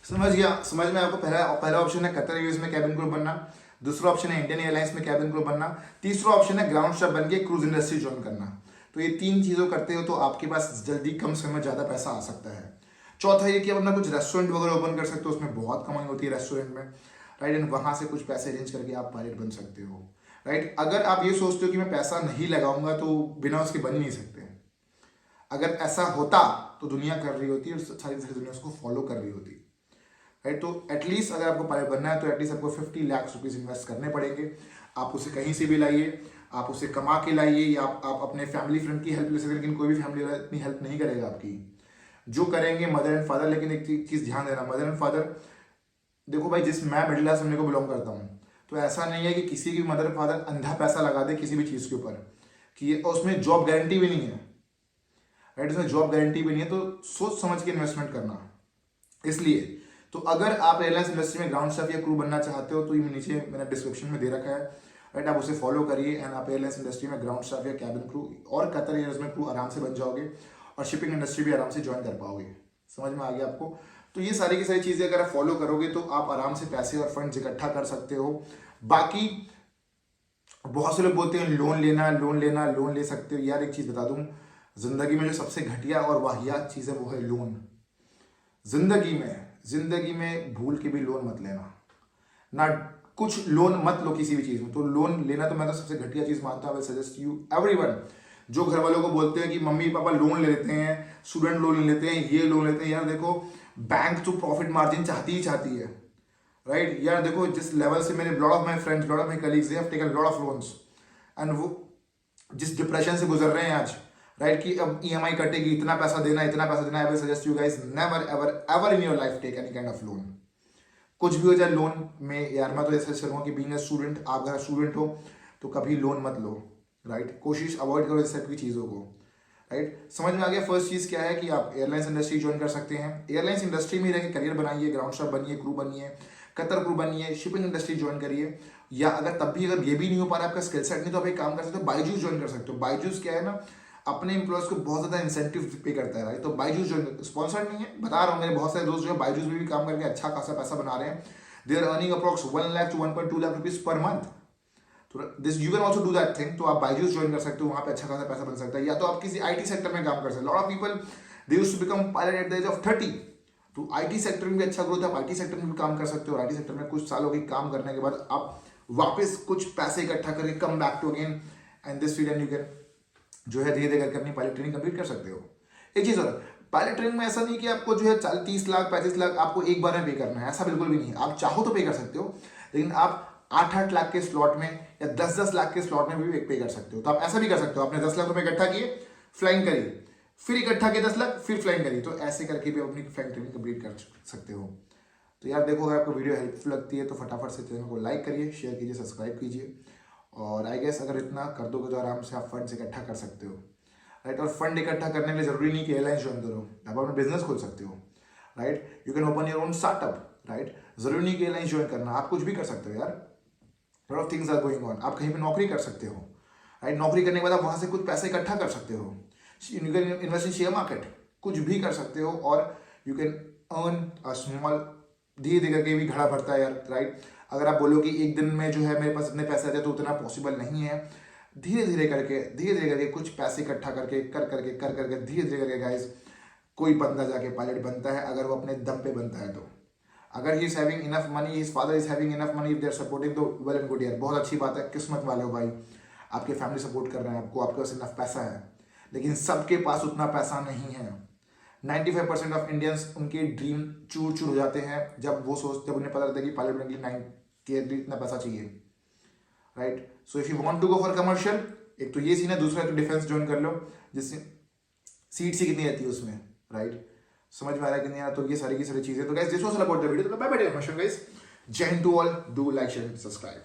समझ गया, समझ में आपको। पहला ऑप्शन है कतर एयरवेज में कैबिन क्रू बनना, दूसरा ऑप्शन है इंडियन एयरलाइंस में कैबिन क्रू बनना, तीसरा ऑप्शन है ग्राउंड स्टाफ बन के क्रूज इंडस्ट्री ज्वाइन करना। तो ये 3 चीजों करते हो तो आपके पास जल्दी कम समय में ज्यादा पैसा आ सकता है। चौथा ये कि आप अपना कुछ रेस्टोरेंट वगैरह ओपन कर सकते हो, उसमें बहुत कमाई होती है रेस्टोरेंट में, राइट। एंड वहां से कुछ पैसे अरेंज करके आप पायलट बन सकते हो, राइट। अगर आप ये सोचते हो कि मैं पैसा नहीं लगाऊंगा तो बिना उसके बन नहीं सकते। अगर ऐसा होता तो दुनिया कर रही होती और सारी दुनिया उसको फॉलो कर रही होती, राइट। तो एटलीस्ट अगर आपको पायलट बनना है तो एटलीस्ट आपको 50 लाख रुपीज इन्वेस्ट करने पड़ेंगे। आप उसे कहीं से भी लाइए, आप उसे कमा के लाइए, या आप अपने फैमिली फ्रेंड की हेल्प ले सकते हैं, लेकिन कोई भी फैमिली वाला इतनी हेल्प नहीं करेगा आपकी। जो करेंगे मदर एंड फादर। लेकिन एक चीज ध्यान देना, मदर एंड फादर, देखो भाई, मैं मिडिल क्लास फैमिली को बिलोंग करता हूँ, तो ऐसा नहीं है कि किसी की मदर फादर अंधा पैसा लगा दे किसी भी चीज के ऊपर, कि ये उसमें जॉब गारंटी भी नहीं है, राइट। उसमें जॉब गारंटी भी नहीं है, तो सोच समझ के इन्वेस्टमेंट करना। इसलिए तो अगर आप एयरलाइंस इंडस्ट्री में ग्राउंड स्टाफ या क्रू बनना चाहते हो तो ये नीचे मैंने डिस्क्रिप्शन में दे रखा है, राइट। आप उसे फॉलो करिए एंड आप एयरलाइंस इंडस्ट्री में ग्राउंड स्टाफ या कैबिन क्रू और कतर एयरवेज में क्रू आराम से बन जाओगे और शिपिंग इंडस्ट्री भी आराम से ज्वाइन कर पाओगे। समझ में आ गया आपको? तो ये सारी की सारी चीजें अगर आप फॉलो करोगे तो आप आराम से पैसे और फंड्स इकट्ठा कर सकते हो। बाकी बहुत से लोग बोलते हैं लोन लेना, लोन लेना, लोन ले सकते हो। यार एक चीज बता दूं, जिंदगी में जो सबसे घटिया और वाहियात चीज है वो है लोन। जिंदगी में भूल के भी लोन मत लेना ना, कुछ लोन मत लो किसी भी चीज में। तो लोन लेना तो मैं तो सबसे घटिया चीज मानता हूं। सजेस्ट यू एवरीवन जो घर वालों को बोलते हैं कि मम्मी पापा लोन ले लेते हैं, स्टूडेंट लोन ले लेते हैं, ये लोन लेते हैं, यार देखो बैंक तो प्रॉफिट मार्जिन चाहती ही चाहती है, राइट। यार देखो जिस लेवल से मेरे lot of my friends, lot of my colleagues they have taken lot of loans and वो जिस डिप्रेशन से गुजर रहे हैं आज, राइट, कि अब ईएमआई कटेगी, इतना पैसा देना, इतना पैसा देना। I will suggest you guys, never ever ever in your life take any kind of loan. कुछ भी हो जाए लोन में, यार मैं तो ऐसा करूँगा कि बीइंग अ स्टूडेंट, आप अगर स्टूडेंट हो तो कभी लोन मत लो, राइट। कोशिश अवॉइड करो इस टाइप की चीज़ों को, राइट। समझ में आ गया? फर्स्ट चीज़ क्या है कि आप एयरलाइंस इंडस्ट्री ज्वाइन कर सकते हैं। एयरलाइंस इंडस्ट्री में रह करियर बनाइए, ग्राउंड स्टाफ बनिए, क्रू बनिए, कतर क्रू बनिए, शिपिंग इंडस्ट्री ज्वाइन करिए। या अगर तब भी अगर ये भी नहीं हो पा रहा, आपका स्किल सेट नहीं, तो आप एक काम कर सकते हो, बायजूस ज्वाइन कर सकते हो। बायजूस क्या है ना, अपने एम्प्लॉयज को बहुत ज्यादा इंसेंटिव पे करता है, राइट। तो बायजूस ज्वाइन, स्पॉन्सर्ड नहीं है, बता रहा हूँ, मेरे बहुत सारे दोस्त जो है बायजूस में भी काम करके अच्छा खासा पैसा बना रहे हैं। They are earning approx 1 lakh to 1.2 lakh rupees per month. तो this you can also do that thing. तो आप बायजूस ज्वाइन कर सकते हो, वहां पे अच्छा खासा पैसा बन सकता है। या तो आप किसी आईटी सेक्टर में काम कर सकते हो। Lot of people they used to become pilot at the age of 30। तो आईटी सेक्टर में भी अच्छा ग्रोथ है, आप आईटी सेक्टर में भी काम कर सकते हो। आईटी सेक्टर में कुछ सालों की काम करने के बाद आप वापस कुछ पैसे इकट्ठा करके come back to again and this field and you can जो है धीरे धीरे करके अपनी पायलट ट्रेनिंग कंप्लीट कर सकते हो। एक चीज और, पायलट ट्रेनिंग में ऐसा नहीं कि आपको जो है 30 लाख 35 लाख आपको एक बार में पे करना है, ऐसा बिल्कुल भी नहीं है। आप चाहो तो पे कर सकते हो, लेकिन आप 8-8 लाख के स्लॉट में या 10-10 लाख के स्लॉट में भी पे कर सकते हो। तो आप ऐसा भी कर सकते हो, आपने 10 लाख रुपए इकट्ठा किए, फ्लाइंग करिए, फिर इकट्ठा किए 10 लाख, फिर फ्लाइंग करिए। तो ऐसे करके भी अपनी फ्लाइंग ट्रेनिंग कंप्लीट कर सकते हो। तो यार देखो, अगर आपको वीडियो हेल्पफुल लगती है तो फटाफट से चैनल को लाइक करिए, शेयर कीजिए, सब्सक्राइब कीजिए। और आई गेस अगर इतना कर दोगे तो आराम से आप फंड्स इकट्ठा कर सकते हो, राइट। और फंड इकट्ठा करने के लिए जरूरी नहीं कि एयरलाइन ज्वाइन करो, आप अपना बिजनेस खोल सकते हो, right. You can open your own startup, right. जरूरी नहीं कि एयरलाइन ज्वाइन करना, आप कुछ भी कर सकते हो यार। Lot of things are going on. आप कहीं पे नौकरी कर सकते हो, राइट। नौकरी करने के बाद आप वहां से कुछ पैसे इकट्ठा कर सकते हो। You can invest in share market, कुछ भी कर सकते हो। और you can earn a small, धीरे धीरे करके भी घड़ा भरता है यार, राइट। अगर आप बोलो कि एक दिन में जो है मेरे पास इतने पैसे आ जाए, तो उतना पॉसिबल नहीं है। धीरे धीरे करके कुछ पैसे इकट्ठा करके कर करके धीरे धीरे करके गाइस कोई बंदा जाके पायलट बनता है, अगर वो अपने दम पे बनता है तो। अगर he is having enough money, his father is having enough money, if they are supporting, तो वेल एंड गुड यार, बहुत अच्छी बात है, किस्मत वाले हो भाई, आपके फैमिली सपोर्ट कर रहे हैं आपको, आपके पास इनफ पैसा है। लेकिन सबके पास उतना पैसा नहीं है। 95% ऑफ इंडियंस, उनके ड्रीम चूर चूर हो जाते हैं जब उन्हें पता लगता है कि पायलट बनने के लिए इतना पैसा चाहिए, right. So if you want to go for commercial, एक तो ये सीन है, दूसरा तो डिफेंस ज्वाइन कर लो, जिससे सीट सी कितनी रहती है उसमें, राइट। समझ में आ रहा है कि नहीं आ रहा? तो ये सारी की सारी चीजें। तो guys this was all about the video. तो बाय बाय गाइस, जय हिंद to all, do like share subscribe.